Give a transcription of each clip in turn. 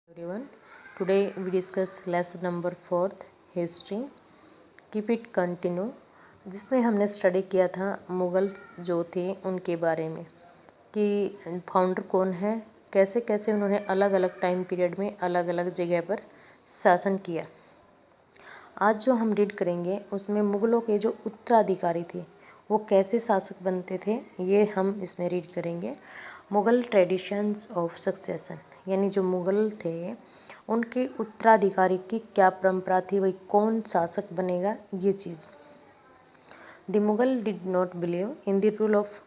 Everyone, today we discuss lesson number 4th history keep it continue, जिसमें हमने study किया था मुग़ल जो थे उनके बारे में कि फाउंडर कौन है, कैसे कैसे उन्होंने अलग अलग टाइम पीरियड में अलग अलग जगह पर शासन किया। आज जो हम रीड करेंगे उसमें मुग़लों के जो उत्तराधिकारी थे वो कैसे शासक बनते थे, ये हम इसमें रीड करेंगे। मुग़ल ट्रेडिशंस ऑफ सक्सेशन, यानी जो मुग़ल थे उनके उत्तराधिकारी की क्या परंपरा थी, वही कौन शासक बनेगा, ये चीज़। The Mughal did not believe in the rule of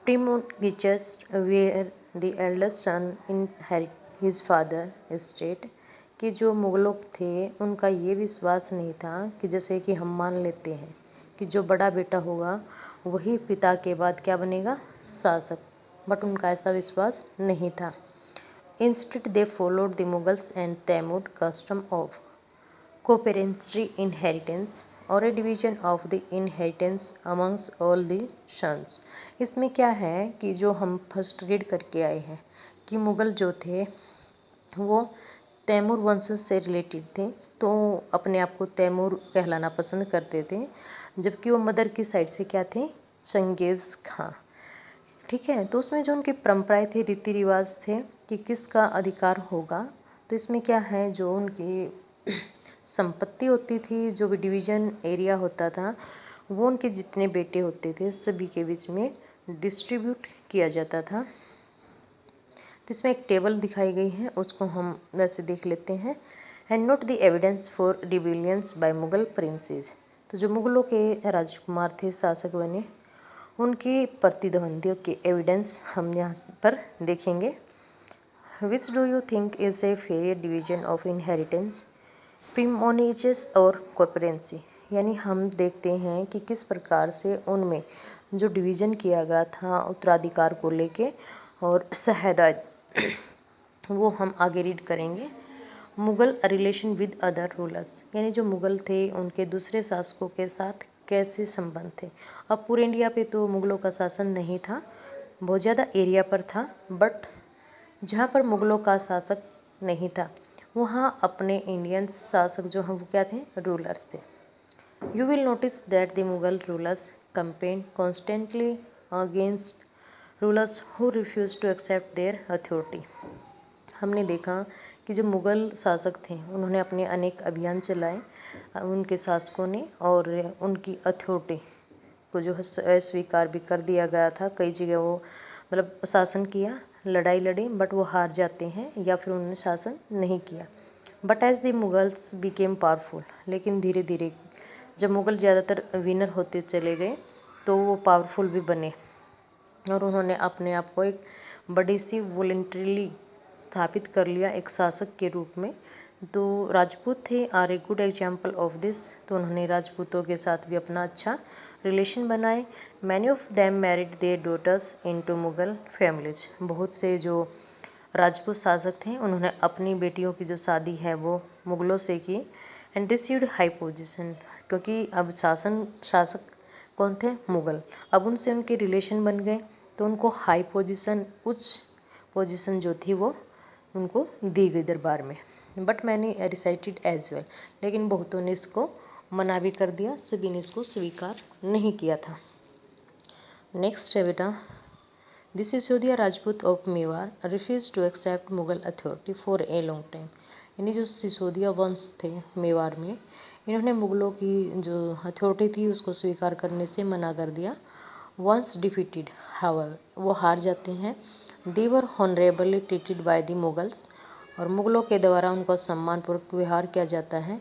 primogeniture where the eldest son inherit his father estate, कि जो मुग़लों थे उनका ये विश्वास नहीं था कि जैसे कि हम मान लेते हैं कि जो बड़ा बेटा होगा वही पिता के बाद क्या बनेगा, शासक, बट उनका ऐसा विश्वास नहीं था। Instead, they followed the Mughals and Tamud custom of co-parency inheritance और a division of the inheritance amongst all the sons। इसमें क्या है कि जो हम फर्स्ट रीड करके आए हैं कि मुग़ल जो थे वो तैमूर वंश से रिलेटेड थे, तो अपने आप को तैमूर कहलाना पसंद करते थे, जबकि वो मदर की साइड से क्या थे, चंगेज़ खां। ठीक है, तो उसमें जो उनकी परंपराएं थी, रीति रिवाज थे कि किसका अधिकार होगा। तो इसमें क्या है, जो उनकी संपत्ति होती थी, जो भी डिवीजन एरिया होता था, वो उनके जितने बेटे होते थे सभी के बीच में डिस्ट्रीब्यूट किया जाता था। तो इसमें एक टेबल दिखाई गई है, उसको हम वैसे देख लेते हैं। And note the evidence for rebellions by Mughal princes, तो जो मुगलों के राजकुमार थे, शासक बने, उनकी प्रतिद्वंदियों के एविडेंस हम यहाँ पर देखेंगे। Which do you think is a fair division of inheritance, primogeniture और कॉर्पोरेंसी, यानी हम देखते हैं कि किस प्रकार से उनमें जो डिवीज़न किया गया था उत्तराधिकार को लेके और शहदाद, वो हम आगे रीड करेंगे। Mughal relation with other rulers, यानी जो मुग़ल थे उनके दूसरे शासकों के साथ कैसे संबंध थे। अब पूरे इंडिया पे तो मुग़लों का शासन नहीं था, बहुत ज़्यादा एरिया पर था, बट जहाँ पर मुग़लों का शासक नहीं था वहाँ अपने इंडियन शासक जो हैं वो क्या थे, रूलर्स थे। You will notice that the Mughal rulers campaign constantly against rulers who refuse to accept their authority. हमने देखा कि जो मुग़ल शासक थे उन्होंने अपने अनेक अभियान चलाए उनके शासकों ने, और उनकी अथॉरिटी को जो है अस्वीकार भी कर दिया गया था। कई जगह वो मतलब शासन किया, लड़ाई लड़ी, बट वो हार जाते हैं या फिर उन्होंने शासन नहीं किया। But as the Mughals became powerful, लेकिन धीरे धीरे जब मुग़ल ज़्यादातर विनर होते चले गए तो वो पावरफुल भी बने और उन्होंने अपने आप को एक बड़ी सी वॉलंटरीली स्थापित कर लिया एक शासक के रूप में। तो राजपूत थे are a good example of this, तो उन्होंने राजपूतों के साथ भी अपना अच्छा रिलेशन बनाए। Many of them married their daughters into Mughal families, बहुत से जो राजपूत शासक थे उन्होंने अपनी बेटियों की जो शादी है वो मुग़लों से की। एंड रिसीव्ड हाई पोजीशन, क्योंकि अब शासक कौन थे, मुग़ल, अब उनसे उनके रिलेशन बन गए तो उनको हाई पोजीशन, उच्च पोजीशन जो थी वो उनको दी गई दरबार में। बट मैंने रिसाइटेड एज वेल, लेकिन बहुतों ने इसको मना भी कर दिया, सभी ने इसको स्वीकार नहीं किया था। नेक्स्ट है बेटा, this Sisodia Rajput of Mewar refuse to accept Mughal authority for a long time, यानी जो सिसोदिया वंश थे मेवाड़ में, इन्होंने मुग़लों की जो अथॉरिटी थी उसको स्वीकार करने से मना कर दिया। वंस डिफीटेड हाउएवर, वो हार जाते हैं। दे वर हॉनरेबली ट्रीटेड बाय द मुगल्स, और मुग़लों के द्वारा उनको सम्मानपूर्वक व्यवहार किया जाता है।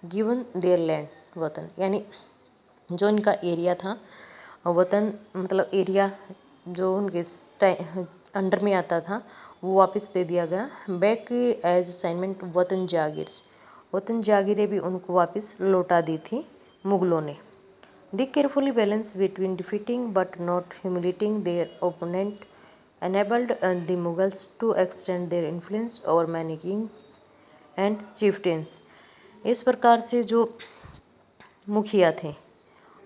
गिवन देयर लैंड, वतन, यानी जो इनका एरिया था, वतन मतलब एरिया जो उनके अंडर में आता था वो वापस दे दिया गया। बैक एज असाइनमेंट वतन जागीर्स, वतन जागीरें भी उनको वापस लौटा दी थी मुग़लों ने। They carefully balanced between defeating but not humiliating their opponent, enabled the Mughals to extend their influence over many kings and chieftains। इस प्रकार से जो मुखिया थे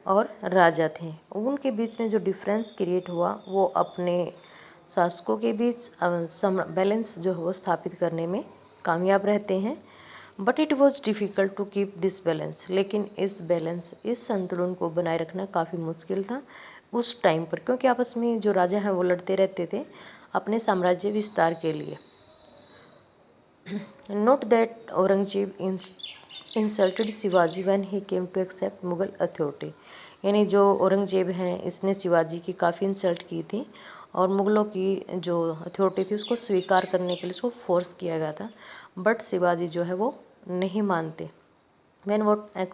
और राजा थे उनके बीच में जो डिफरेंस क्रिएट हुआ वो अपने शासकों के बीच बैलेंस जो है वो स्थापित करने में कामयाब रहते हैं। But it was difficult to keep this balance, लेकिन इस संतुलन को बनाए रखना काफ़ी मुश्किल था उस टाइम पर, क्योंकि आपस में जो राजा हैं वो लड़ते रहते थे अपने साम्राज्य विस्तार के लिए। Note that Aurangzeb insulted Shivaji when he came to accept Mughal authority, यानी जो औरंगजेब हैं इसने शिवाजी की काफ़ी इंसल्ट की थी और मुग़लों की जो अथॉरिटी थी उसको स्वीकार करने के लिए उसको फोर्स किया गया था, बट शिवाजी जो है वो नहीं मानते। Then what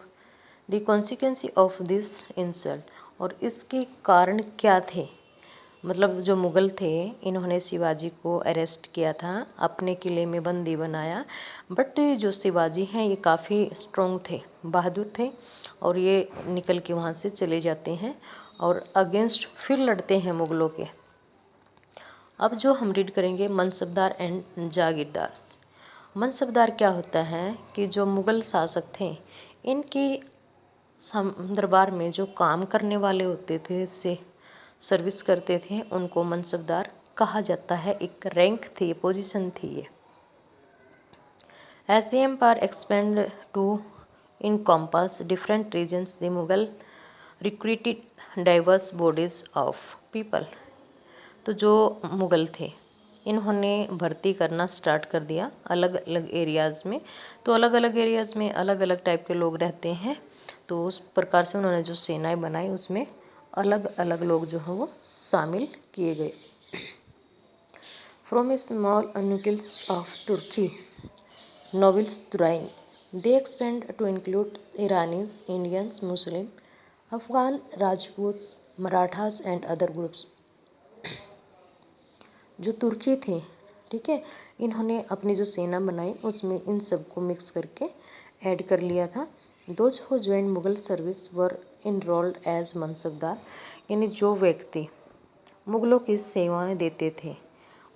the consequence of this insult, और इसके कारण क्या थे, मतलब जो मुग़ल थे इन्होंने शिवाजी को अरेस्ट किया था, अपने किले में बंदी बनाया, बट जो शिवाजी हैं ये काफ़ी स्ट्रॉन्ग थे, बहादुर थे, और ये निकल के वहाँ से चले जाते हैं और अगेंस्ट फिर लड़ते हैं मुग़लों के। अब जो हम रीड करेंगे मनसबदार एंड जागीरदार। मनसबदार क्या होता है कि जो मुग़ल शासक थे इनकी दरबार में जो काम करने वाले होते थे, इससे सर्विस करते थे, उनको मनसबदार कहा जाता है। एक रैंक थी, पोजीशन थी ये। As the empire expand to encompass different regions, the Mughal recruited diverse bodies of people. तो जो मुग़ल थे इन्होंने भर्ती करना स्टार्ट कर दिया अलग अलग एरियाज़ में। तो अलग अलग एरियाज़ में अलग अलग टाइप के लोग रहते हैं, तो उस प्रकार से उन्होंने जो सेनाएं बनाई उसमें अलग अलग लोग जो हैं वो शामिल किए गए। From a small nucleus of Turki nobles Turani, they expand to include Iranians, Indians, Muslim, Afghan, Rajputs, Marathas and other groups. जो तुर्की थे, ठीक है, इन्होंने अपनी जो सेना बनाई उसमें इन सबको मिक्स करके ऐड कर लिया था। Those who join Mughal service were enrolled as mansabdar, यानी जो व्यक्ति मुग़लों की सेवाएं देते थे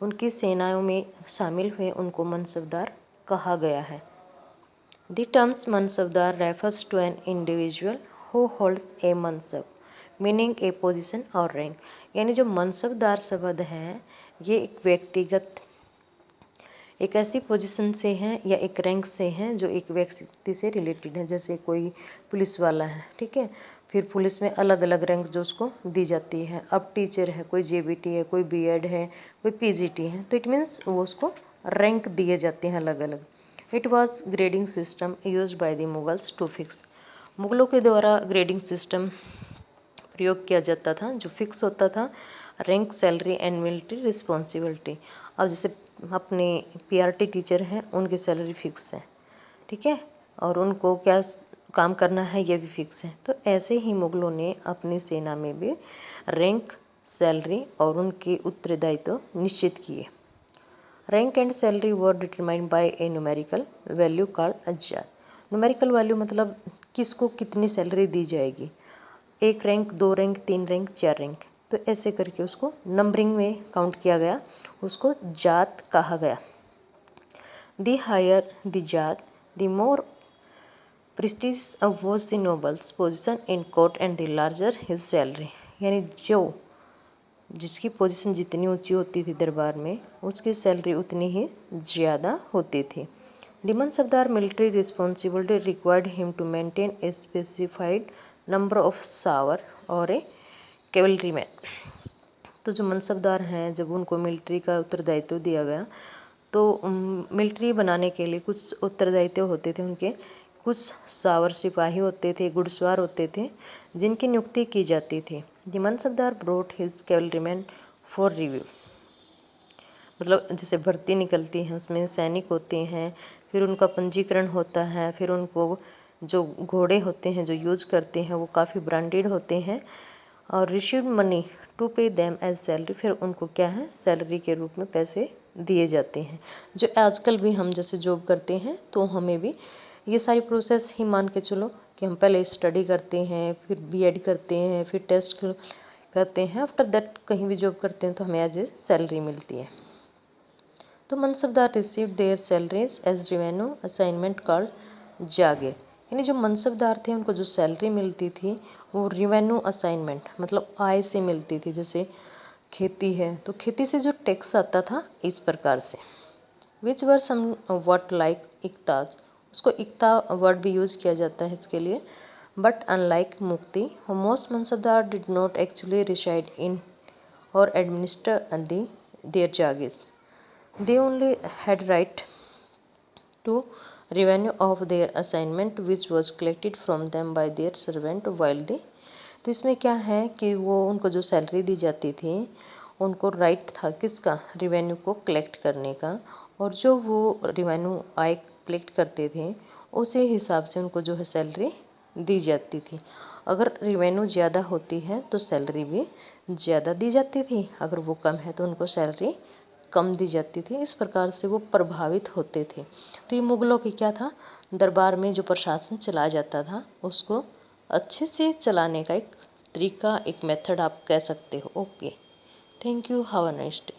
उनकी सेनाओं में शामिल हुए उनको मनसबदार कहा गया है। The terms mansabdar refers to an individual who holds a mansab, meaning a position or rank, यानी जो मनसबदार शब्द है ये एक व्यक्तिगत एक ऐसी पोजीशन से हैं या एक रैंक से हैं जो एक व्यक्ति से रिलेटेड है। जैसे कोई पुलिस वाला है, ठीक है, फिर पुलिस में अलग अलग रैंक जो उसको दी जाती है। अब टीचर है, कोई जेबीटी है, कोई बीएड है, कोई पीजीटी है, तो इट मीन्स वो उसको रैंक दिए जाते हैं अलग अलग। It was grading system used by the Mughals to fix, मुग़लों के द्वारा ग्रेडिंग सिस्टम प्रयोग किया जाता था जो फिक्स होता था rank, salary and military responsibility. अब जैसे अपने पीआरटी टीचर हैं उनकी सैलरी फिक्स है, ठीक है, और उनको क्या काम करना है ये भी फिक्स है। तो ऐसे ही मुग़लों ने अपनी सेना में भी रैंक, सैलरी और उनके उत्तरदायित्व निश्चित किए। Rank and salary were determined by a numerical value called zat. Numerical value मतलब किसको कितनी सैलरी दी जाएगी, 1 रैंक, 2 रैंक, 3 रैंक, 4 रैंक, तो ऐसे करके उसको नंबरिंग में काउंट किया गया, उसको जात कहा गया। द हायर द जात the more Prestige was the nobles position in court and the larger his salary, यानी जिसकी पोजीशन जितनी ऊंची होती थी दरबार में उसकी सैलरी उतनी ही ज़्यादा होती थी। The mansabdar military responsibility required him to maintain a specified number of sawar or a कैवलरीमैन। तो जो मनसबदार हैं जब उनको मिलिट्री का उत्तरदायित्व दिया गया तो मिलिट्री बनाने के लिए कुछ उत्तरदायित्व होते थे उनके, कुछ सावर सिपाही होते थे, घुड़सवार होते थे जिनकी नियुक्ति की जाती थी। The mansabdar brought his cavalryman for review, मतलब जैसे भर्ती निकलती है उसमें सैनिक होते हैं, फिर उनका पंजीकरण होता है, फिर उनको जो घोड़े होते हैं जो यूज करते हैं वो काफ़ी ब्रांडेड होते हैं, और receive money to pay them as salary, फिर उनको क्या है सैलरी के रूप में पैसे दिए जाते हैं। जो आजकल भी हम जैसे जॉब करते हैं तो हमें भी ये सारी प्रोसेस ही मान के चलो कि हम पहले स्टडी करते हैं, फिर बीएड करते हैं, फिर टेस्ट करते हैं, आफ्टर दैट कहीं भी जॉब करते हैं तो हमें एज ए सैलरी मिलती है। तो mansabdar receive their salaries as revenue assignment called jagir, यानी जो मनसबदार थे उनको जो सैलरी मिलती थी वो रेवेन्यू असाइनमेंट मतलब आय से मिलती थी। जैसे खेती है तो खेती से जो टैक्स आता था इस प्रकार से। विच वर सम वट लाइक इकताज, उसको इकता वर्ड भी यूज़ किया जाता है इसके लिए। But unlike muqti, most mansabdar did not actually reside in और administer their jagirs, they only had right to revenue of their assignment which was collected from them by their servant while they। तो इसमें क्या है कि वो उनको जो सैलरी दी जाती थी उनको राइट था किसका, रिवेन्यू को कलेक्ट करने का, और जो वो रिवेन्यू आय कलेक्ट करते थे उसी हिसाब से उनको जो है सैलरी दी जाती थी। अगर रिवेन्यू ज़्यादा होती है तो सैलरी भी ज़्यादा दी जाती थी, अगर वो कम है तो उनको सैलरी कम दी जाती थी। इस प्रकार से वो प्रभावित होते थे। तो ये मुगलों की क्या था, दरबार में जो प्रशासन चलाया जाता था उसको अच्छे से चलाने का एक तरीका, एक मेथड आप कह सकते हो। Okay, thank you, have a nice day.